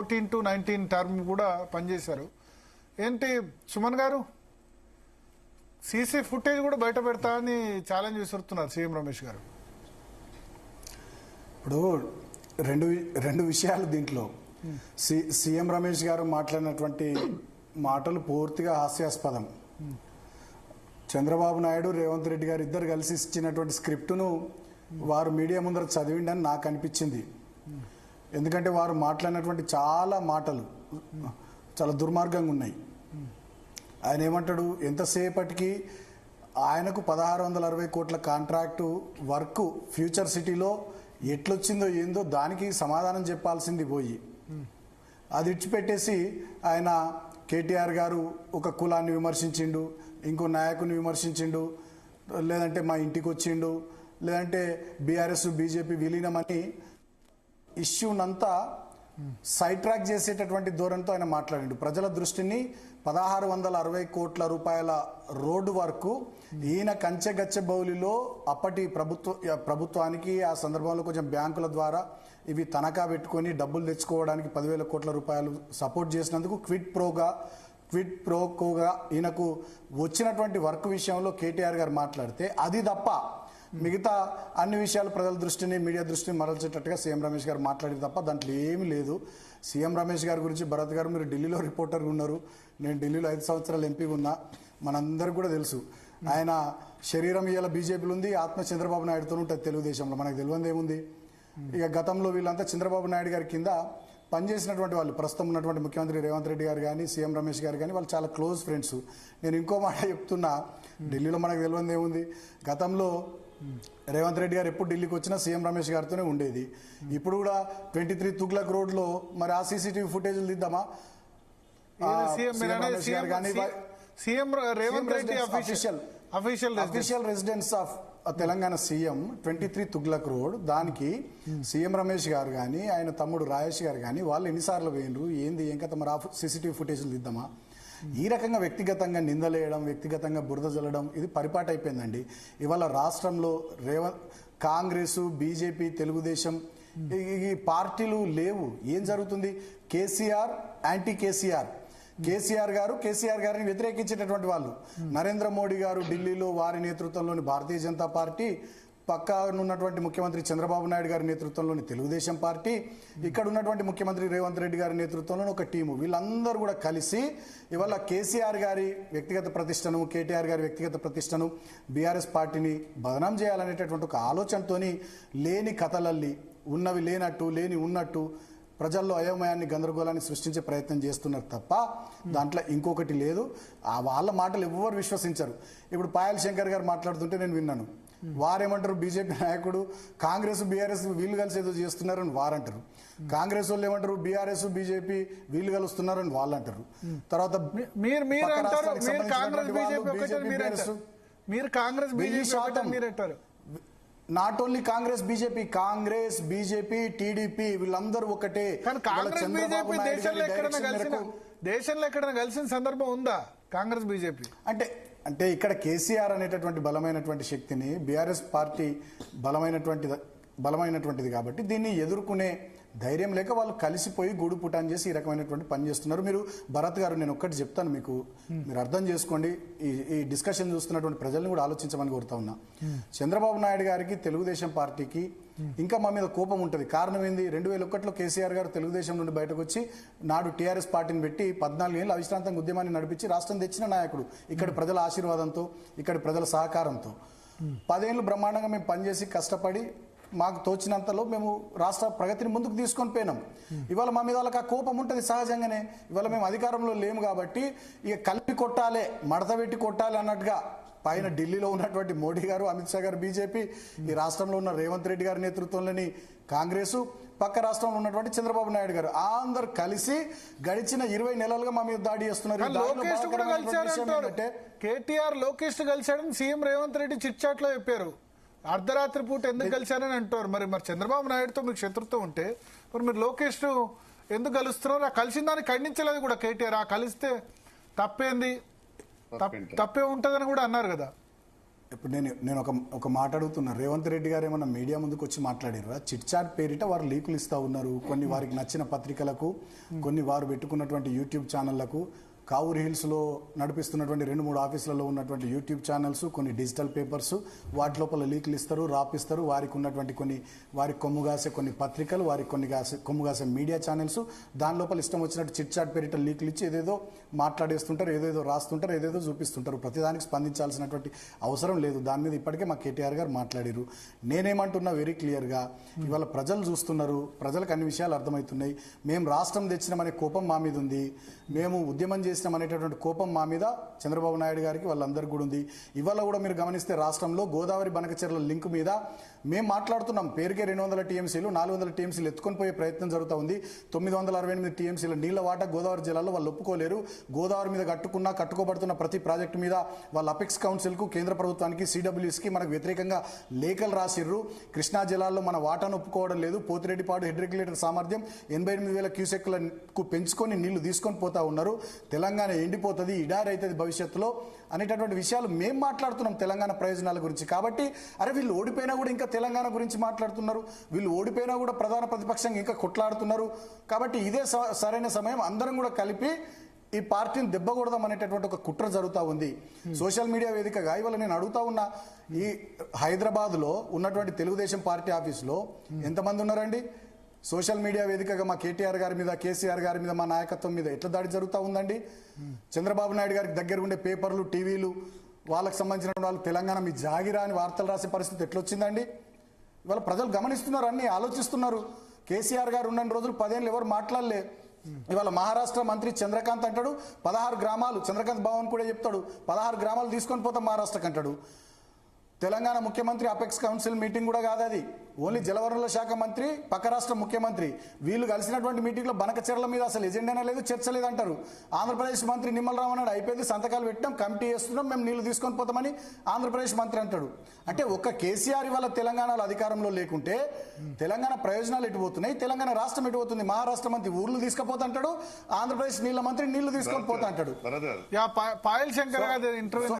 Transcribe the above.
14 to 19 term కూడా పనిచేశారు. ఏంటి సుమన్ గారు, సీసీ ఫుటేజ్ కూడా బయట పెడతా అని ఛాలెంజ్ విసురుతున్నారు సీఎం రమేష్ గారు. ఇప్పుడు రెండు విషయాలు దీంట్లో. సీఎం రమేష్ గారు మాట్లాడినటువంటి మాటలు పూర్తిగా హాస్యాస్పదం. చంద్రబాబు నాయుడు, రేవంత్ రెడ్డి గారు ఇద్దరు కలిసి ఇచ్చినటువంటి స్క్రిప్టును వారు మీడియా ముందర చదివిండని నాకు అనిపించింది. ఎందుకంటే వారు మాట్లాడినటువంటి చాలా మాటలు చాలా దుర్మార్గంగా ఉన్నాయి. ఆయన ఏమంటాడు, ఎంతసేపటికి ఆయనకు 1660 కోట్ల కాంట్రాక్టు వర్క్ ఫ్యూచర్ సిటీలో ఎట్లొచ్చిందో ఏందో దానికి సమాధానం చెప్పాల్సింది పోయి అది ఇచ్చిపెట్టేసి ఆయన కేటీఆర్ గారు ఒక కులాన్ని విమర్శించిండు, ఇంకో నాయకుని విమర్శించిండు, లేదంటే మా ఇంటికి వచ్చిండు, లేదంటే బీఆర్ఎస్ బీజేపీ విలీనమని ఇష్యూనంతా సైడ్ ట్రాక్ చేసేటటువంటి ధోరణితో ఆయన మాట్లాడిండు. ప్రజల దృష్టిని 1660 కోట్ల రూపాయల రోడ్డు వరకు ఈయన కంచెగచ్చబౌలిలో అప్పటి ప్రభుత్వానికి ఆ సందర్భంలో కొంచెం బ్యాంకుల ద్వారా ఇవి తనఖా పెట్టుకొని డబ్బులు తెచ్చుకోవడానికి 10,000 కోట్ల రూపాయలు సపోర్ట్ చేసినందుకు క్విడ్ ప్రోకోగా ఈయనకు వచ్చినటువంటి వర్క్ విషయంలో కేటీఆర్ గారు మాట్లాడితే అది తప్ప మిగతా అన్ని విషయాలు ప్రజల దృష్టిని మీడియా దృష్టిని మరల్చేటట్టుగా సీఎం రమేష్ గారు మాట్లాడేది తప్ప దాంట్లో ఏమీ లేదు. సీఎం రమేష్ గారి గురించి భరత్ గారు మీరు ఢిల్లీలో రిపోర్టర్గా ఉన్నారు, నేను ఢిల్లీలో 5 సంవత్సరాలు ఎంపీగా ఉన్నా, మనందరికీ కూడా తెలుసు. ఆయన శరీరం ఇవాళ బీజేపీలో ఉంది, ఆత్మ చంద్రబాబు నాయుడుతో ఉంటుంది తెలుగుదేశంలో. మనకు తెలియదు ఏముంది. ఇక గతంలో వీళ్ళంతా చంద్రబాబు నాయుడు గారి కింద పనిచేసినటువంటి వాళ్ళు, ప్రస్తుతం ఉన్నటువంటి ముఖ్యమంత్రి రేవంత్ రెడ్డి గారు కానీ సీఎం రమేష్ గారు కానీ వాళ్ళు చాలా క్లోజ్ ఫ్రెండ్స్. నేను ఇంకో మాట చెప్తున్నా, ఢిల్లీలో మనకు తెలియదు ఏముంది. గతంలో రేవంత్ రెడ్డి గారు ఎప్పుడు ఢిల్లీకి వచ్చినా సీఎం రమేష్ గారితోనే ఉండేది. ఇప్పుడు కూడా 23 తుగ్లక్ రోడ్లో మరి ఆ సీసీటీవీ ఫుటేజ్లు తీద్దామా? Official residence of Telangana CM 23 Tughlaq road, దానికి సీఎం రమేష్ గారు కానీ ఆయన తమ్ముడు రాజేష్ గారు కానీ వాళ్ళు ఎన్నిసార్లు పోయినరు, ఏంది ఏం కథ, మరి ఆ సీసీటీవీ ఫుటేజ్లు తీద్దామా? ఈ రకంగా వ్యక్తిగతంగా నిందలేయడం, వ్యక్తిగతంగా బురద జల్లడం ఇది పరిపాటు అయిపోయిందండి. ఇవాళ రాష్ట్రంలో కాంగ్రెస్, బీజేపీ, తెలుగుదేశం ఈ పార్టీలు లేవు. ఏం జరుగుతుంది? కేసీఆర్ యాంటీ కేసీఆర్ గారిని వ్యతిరేకించేటటువంటి వాళ్ళు. నరేంద్ర మోడీ గారు ఢిల్లీలో వారి నేతృత్వంలోని భారతీయ జనతా పార్టీ, పక్కనున్నటువంటి ముఖ్యమంత్రి చంద్రబాబు నాయుడు గారి నేతృత్వంలోని తెలుగుదేశం పార్టీ, ఇక్కడ ఉన్నటువంటి ముఖ్యమంత్రి రేవంత్ రెడ్డి గారి నేతృత్వంలోని ఒక టీము, వీళ్ళందరూ కూడా కలిసి ఇవాళ కేసీఆర్ గారి వ్యక్తిగత ప్రతిష్టను, కేటీఆర్ గారి వ్యక్తిగత ప్రతిష్టను, బీఆర్ఎస్ పార్టీని బదనాం చేయాలనేటటువంటి ఒక ఆలోచనతోని లేని కథలల్లి ఉన్నవి లేనట్టు, లేని ఉన్నట్టు ప్రజల్లో అయోమయాన్ని, గందరగోళాన్ని సృష్టించే ప్రయత్నం చేస్తున్నారు తప్ప దాంట్లో ఇంకొకటి లేదు. ఆ వాళ్ళ మాటలు ఎవ్వరు విశ్వసించరు. ఇప్పుడు పాయల్ శంకర్ గారు మాట్లాడుతుంటే నేను విన్నాను. వారేమంటారు, బీజేపీ నాయకుడు కాంగ్రెస్ బీఆర్ఎస్ వీళ్ళు కలిసి ఏదో చేస్తున్నారని వారంటారు. కాంగ్రెస్ వాళ్ళు ఏమంటారు, బీఆర్ఎస్ బీజేపీ వీళ్ళు కలుస్తున్నారని వాళ్ళు అంటారు. తర్వాత not only Congress BJP TDP వీళ్ళందరూ ఒకటే. దేశంలో ఎక్కడైనా కలిసిన సందర్భం ఉందా కాంగ్రెస్ బీజేపీ? అంటే ఇక్కడ కేసీఆర్ అనేటటువంటి బలమైనటువంటి శక్తిని బీఆర్ఎస్ పార్టీ బలమైనటువంటిది కాబట్టి దీన్ని ఎదుర్కొనే ధైర్యం లేక వాళ్ళు కలిసిపోయి గూడు పుటాన్ చేసి ఈ రకమైనటువంటి పని చేస్తున్నారు. మీరు భరత్ గారు, నేను ఒక్కటి చెప్తాను మీకు, మీరు అర్థం చేసుకోండి. ఈ డిస్కషన్ చూస్తున్నటువంటి ప్రజల్ని కూడా ఆలోచించమని కోరుతా ఉన్నా. చంద్రబాబు నాయుడు గారికి, తెలుగుదేశం పార్టీకి ఇంకా మా మీద కోపం ఉంటుంది. కారణం ఏంది? 2001లో కేసీఆర్ గారు తెలుగుదేశం నుండి బయటకు వచ్చి నాడు టీఆర్ఎస్ పార్టీని పెట్టి 14 ఏళ్ళు అవిశ్రాంతంగా ఉద్యమాన్ని నడిపించి రాష్ట్రం తెచ్చిన నాయకుడు. ఇక్కడి ప్రజల ఆశీర్వాదంతో, ఇక్కడి ప్రజల సహకారంతో 10 ఏళ్ళు బ్రహ్మాండంగా మేము పనిచేసి కష్టపడి మాకు తోచినంతలో మేము రాష్ట్ర ప్రగతిని ముందుకు తీసుకొని పోయినాం. ఇవాళ మా మీద వాళ్ళకి ఆ కోపం ఉంటుంది సహజంగానే. ఇవాళ మేము అధికారంలో లేము కాబట్టి ఇక కలిపి కొట్టాలి, మడత పెట్టి కొట్టాలి అన్నట్టుగా పైన ఢిల్లీలో ఉన్నటువంటి మోడీ గారు, అమిత్ షా గారు బీజేపీ, ఈ రాష్ట్రంలో ఉన్న రేవంత్ రెడ్డి గారి నేతృత్వంలోని కాంగ్రెస్, పక్క రాష్ట్రంలో ఉన్నటువంటి చంద్రబాబు నాయుడు గారు అందరు కలిసి గడిచిన 20 నెలలుగా మా మీద దాడి చేస్తున్నారు. కేటీఆర్ లోకేష్ కలిశాడని CM Revanth Reddy chit chat లో చెప్పారు. అర్ధరాత్రి పూట ఎందుకు కలిశారని అంటారు. మరి చంద్రబాబు నాయుడుతో మీకు శత్రుత్వం ఉంటే మరి మీరు లోకేష్ ఎందుకు కలుస్తున్నారు? ఆ కలిసిన దాన్ని ఖండించలేదు కూడా కేటీఆర్. ఆ కలిస్తే తప్పే ఉంటదని కూడా అన్నారు కదా. ఇప్పుడు నేను ఒక మాట అడుగుతున్నా, రేవంత్ రెడ్డి గారు ఏమన్నా మీడియా ముందుకు వచ్చి మాట్లాడారా? చిట్ చాట్ పేరిట వారు లీకులు ఇస్తా ఉన్నారు, కొన్ని వారికి నచ్చిన పత్రికలకు, కొన్ని వారు పెట్టుకున్నటువంటి యూట్యూబ్ ఛానళ్లకు, కావూరు హిల్స్లో నడిపిస్తున్నటువంటి 2-3 ఆఫీసులలో ఉన్నటువంటి యూట్యూబ్ ఛానల్స్, కొన్ని డిజిటల్ పేపర్స్, వాటి లోపల లీకులు ఇస్తారు, రాపిస్తారు. వారికి ఉన్నటువంటి వారికి కొమ్ముగాసే కొన్ని పత్రికలు, వారికి కొమ్ముగాసే మీడియా ఛానల్స్, దాని లోపల ఇష్టం వచ్చినట్టు చిట్ చాట్ పేరిట లీకులు ఇచ్చి ఏదేదో మాట్లాడేస్తుంటారు, ఏదేదో రాస్తుంటారు, ఏదేదో చూపిస్తుంటారు. ప్రతిదానికి స్పందించాల్సినటువంటి అవసరం లేదు. దాని మీద ఇప్పటికే మా కేటీఆర్ గారు మాట్లాడారు. నేనేమంటున్నా వెరీ క్లియర్గా, ఇవాళ ప్రజలు చూస్తున్నారు, ప్రజలకు అన్ని విషయాలు అర్థమవుతున్నాయి. మేము రాష్ట్రం తెచ్చినామనే కోపం మా మీద ఉంది, మేము ఉద్యమం చేసినాం అనేటటువంటి కోపం మా మీద చంద్రబాబు నాయుడు గారికి వాళ్ళందరికీ కూడా ఉంది. ఇవాళ కూడా మీరు గమనిస్తే రాష్ట్రంలో గోదావరి బనకచెర్ల లింక్ మీద మేము మాట్లాడుతున్నాం. పేరుకే 200 టీఎంసీలు 400 టీఎంసీలు ఎత్తుకొని పోయే ప్రయత్నం జరుగుతూ ఉంది. 968 టీఎంసీల నీళ్ల వాటా గోదావరి జిల్లాలో వాళ్ళు ఒప్పుకోలేరు. గోదావరి మీద కట్టుకోబడుతున్న ప్రతి ప్రాజెక్టు మీద వాళ్ళ అపెక్స్ కౌన్సిల్కు, కేంద్ర ప్రభుత్వానికి, సిడబ్ల్యూఎస్కి మనకు వ్యతిరేకంగా లేఖలు రాసిర్రు. కృష్ణా జిల్లాలో మన వాటాను ఒప్పుకోవడం లేదు. పోతిరెడ్డిపాడు హెడ్ రెగ్యులేటర్ సామర్థ్యం 88,000 క్యూసెక్లకు పెంచుకొని నీళ్లు తీసుకొని పోతా ఉన్నారు. తెలంగాణ ఎండిపోతుంది, ఇడారి అవుతుంది భవిష్యత్తులో అనేటటువంటి విషయాలు మేము మాట్లాడుతున్నాం తెలంగాణ ప్రయోజనాల గురించి. కాబట్టి అరే వీళ్ళు ఓడిపోయినా కూడా ఇంకా తెలంగాణ గురించి మాట్లాడుతున్నారు, వీళ్ళు ఓడిపోయినా కూడా ప్రధాన ప్రతిపక్షంగా ఇంకా కొట్లాడుతున్నారు. కాబట్టి ఇదే సరైన సమయం, అందరం కూడా కలిపి ఈ పార్టీని దెబ్బకూడదాం అనేటటువంటి ఒక కుట్ర జరుగుతూ ఉంది సోషల్ మీడియా వేదికగా. ఇవాళ నేను అడుగుతా ఉన్నా, ఈ హైదరాబాద్లో ఉన్నటువంటి తెలుగుదేశం పార్టీ ఆఫీసులో ఎంతమంది ఉన్నారండి? సోషల్ మీడియా వేదికగా మా కేటీఆర్ గారి మీద, కేసీఆర్ గారి మీద, మా నాయకత్వం మీద ఎట్లా దాడి జరుగుతూ ఉందండి? చంద్రబాబు నాయుడు గారికి దగ్గర ఉండే పేపర్లు, టీవీలు, వాళ్ళకి సంబంధించిన వాళ్ళు తెలంగాణ మీ జాగిరా అని వార్తలు రాసే పరిస్థితి ఎట్లొచ్చిందండి? ఇవాళ ప్రజలు గమనిస్తున్నారు, అన్ని ఆలోచిస్తున్నారు. కేసీఆర్ గారు ఉన్న రోజులు 10 ఏళ్ళు ఎవరు మాట్లాడలే. ఇవాళ మహారాష్ట్ర మంత్రి చంద్రకాంత్ అంటాడు 16 గ్రామాలు, చంద్రకాంత్ భవన్ కూడా చెప్తాడు 16 గ్రామాలు తీసుకొని పోతాం మహారాష్ట్రకి అంటాడు. తెలంగాణ ముఖ్యమంత్రి అపెక్స్ కౌన్సిల్ మీటింగ్ కూడా కాదు అది, ఓన్లీ జలవనరుల శాఖ మంత్రి, పక్క రాష్ట్ర ముఖ్యమంత్రి వీళ్ళు కలిసినటువంటి మీటింగ్లో బనకచెర్ల మీద అసలు ఎజెండానే లేదు, చర్చ లేదంటారు. ఆంధ్రప్రదేశ్ మంత్రి నిమ్మల రామనాయుడు అయిపోయింది, సంతకాలు పెట్టాం, కమిటీ చేస్తున్నాం, మేము నీళ్లు తీసుకొని పోతామని ఆంధ్రప్రదేశ్ మంత్రి అంటాడు. అంటే ఒక్క కేసీఆర్ ఇవాళ తెలంగాణలో అధికారంలో లేకుంటే తెలంగాణ ప్రయోజనాలు ఎటుపోతున్నాయి, తెలంగాణ రాష్ట్రం ఎటుపోతుంది? మహారాష్ట్ర మంత్రి ఊర్లు తీసుకుపోతుంటాడు, ఆంధ్రప్రదేశ్ నీళ్ల మంత్రి నీళ్లు తీసుకొని పోతా అంటాడు. పాయల్ శంకర్ గారి ఇంటర్వ్యూ